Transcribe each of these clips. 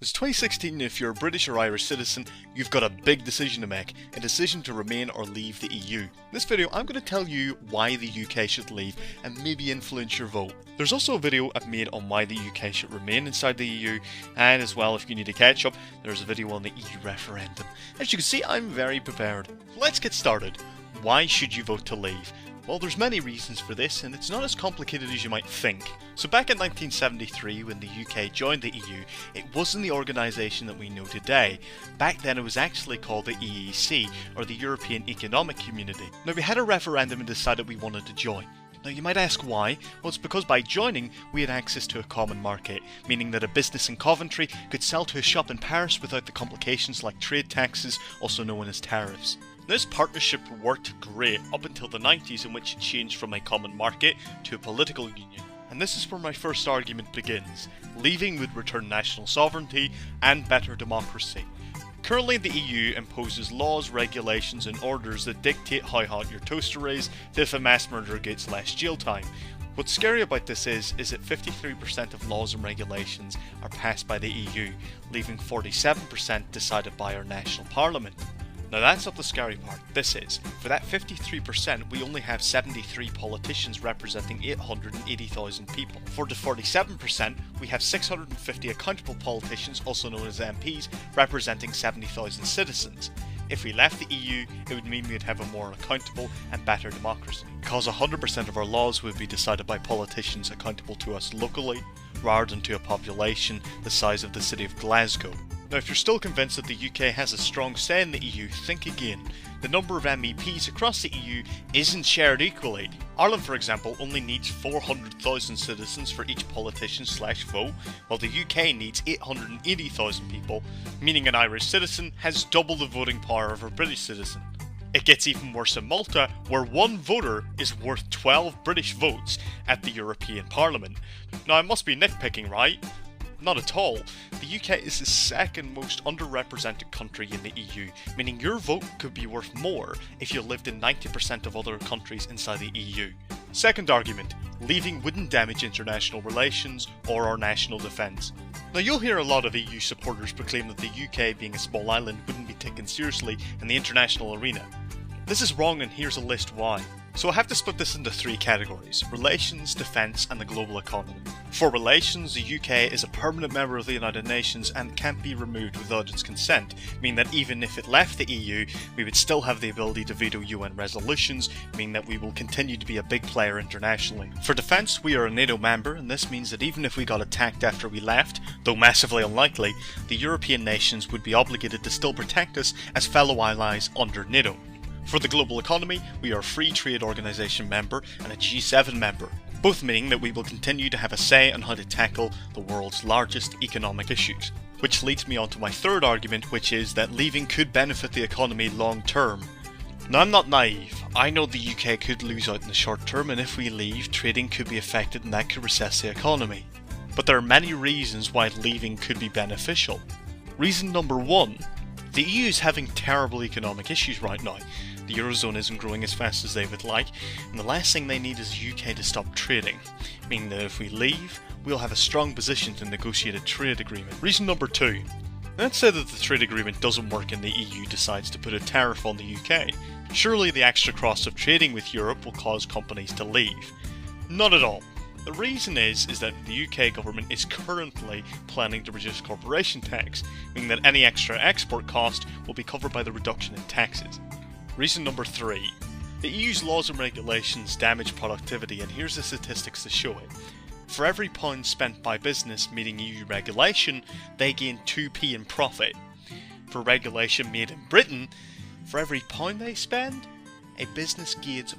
It's 2016 and if you're a British or Irish citizen, you've got a big decision to make, a decision to remain or leave the EU. In this video, I'm going to tell you why the UK should leave and maybe influence your vote. There's also a video I've made on why the UK should remain inside the EU, and as well, if you need to catch up, there's a video on the EU referendum. As you can see, I'm very prepared. Let's get started. Why should you vote to leave? Well, there's many reasons for this, and it's not as complicated as you might think. So back in 1973, when the UK joined the EU, it wasn't the organisation that we know today. Back then it was actually called the EEC, or the European Economic Community. Now we had a referendum and decided we wanted to join. Now you might ask why? Well, it's because by joining, we had access to a common market, meaning that a business in Coventry could sell to a shop in Paris without the complications like trade taxes, also known as tariffs. This partnership worked great up until the 90s, in which it changed from a common market to a political union. And this is where my first argument begins. Leaving would return national sovereignty and better democracy. Currently the EU imposes laws, regulations and orders that dictate how hot your toaster is, that if a mass murderer gets less jail time. What's scary about this is that 53% of laws and regulations are passed by the EU, leaving 47% decided by our national parliament. Now that's not the scary part. This is, for that 53% we only have 73 politicians representing 880,000 people. For the 47% we have 650 accountable politicians, also known as MPs, representing 70,000 citizens. If we left the EU, it would mean we'd have a more accountable and better democracy, because 100% of our laws would be decided by politicians accountable to us locally, rather than to a population the size of the city of Glasgow. Now if you're still convinced that the UK has a strong say in the EU, think again. The number of MEPs across the EU isn't shared equally. Ireland, for example, only needs 400,000 citizens for each politician/vote, while the UK needs 880,000 people, meaning an Irish citizen has double the voting power of a British citizen. It gets even worse in Malta, where one voter is worth 12 British votes at the European Parliament. Now I must be nitpicking, right? Not at all. The UK is the second most underrepresented country in the EU, meaning your vote could be worth more if you lived in 90% of other countries inside the EU. Second argument, leaving wouldn't damage international relations or our national defence. Now you'll hear a lot of EU supporters proclaim that the UK, being a small island, wouldn't be taken seriously in the international arena. This is wrong, and here's a list why. So I have to split this into three categories: relations, defence and the global economy. For relations, the UK is a permanent member of the United Nations and can't be removed without its consent, meaning that even if it left the EU, we would still have the ability to veto UN resolutions, meaning that we will continue to be a big player internationally. For defence, we are a NATO member, and this means that even if we got attacked after we left, though massively unlikely, the European nations would be obligated to still protect us as fellow allies under NATO. For the global economy, we are a free trade organisation member and a G7 member, both meaning that we will continue to have a say on how to tackle the world's largest economic issues. Which leads me on to my third argument, which is that leaving could benefit the economy long term. Now I'm not naive. I know the UK could lose out in the short term, and if we leave, trading could be affected and that could recess the economy. But there are many reasons why leaving could be beneficial. Reason number one, the EU is having terrible economic issues right now. The Eurozone isn't growing as fast as they would like, and the last thing they need is the UK to stop trading, meaning that if we leave, we'll have a strong position to negotiate a trade agreement. Reason number two, let's say that the trade agreement doesn't work and the EU decides to put a tariff on the UK. Surely the extra cost of trading with Europe will cause companies to leave. Not at all. The reason is that the UK government is currently planning to reduce corporation tax, meaning that any extra export cost will be covered by the reduction in taxes. Reason number three, the EU's laws and regulations damage productivity, and here's the statistics to show it. For every pound spent by business meeting EU regulation, they gain 2p in profit. For regulation made in Britain, for every pound they spend, a business gains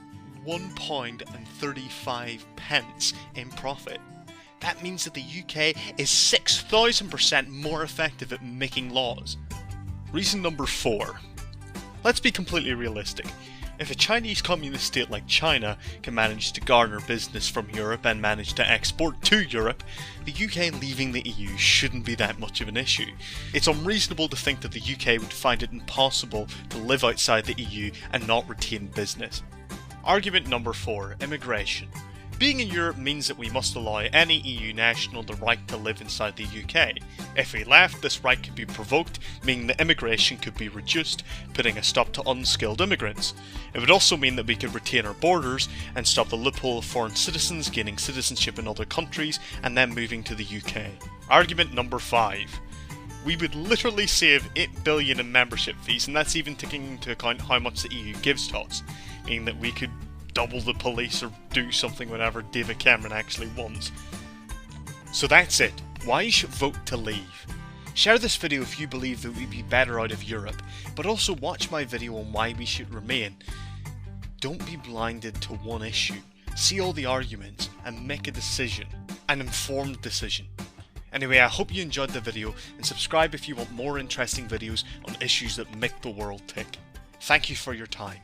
£1.35 in profit. That means that the UK is 6,000% more effective at making laws. Reason number four. Let's be completely realistic. If a Chinese communist state like China can manage to garner business from Europe and manage to export to Europe, the UK leaving the EU shouldn't be that much of an issue. It's unreasonable to think that the UK would find it impossible to live outside the EU and not retain business. Argument number four, immigration. Being in Europe means that we must allow any EU national the right to live inside the UK. If we left, this right could be provoked, meaning that immigration could be reduced, putting a stop to unskilled immigrants. It would also mean that we could retain our borders and stop the loophole of foreign citizens gaining citizenship in other countries and then moving to the UK. Argument number 5. We would literally save 8 billion in membership fees, and that's even taking into account how much the EU gives to us, meaning that we could double the police or do something whatever David Cameron actually wants. So that's it. Why you should vote to leave. Share this video if you believe that we'd be better out of Europe, but also watch my video on why we should remain. Don't be blinded to one issue. See all the arguments and make a decision, an informed decision. Anyway, I hope you enjoyed the video, and subscribe if you want more interesting videos on issues that make the world tick. Thank you for your time.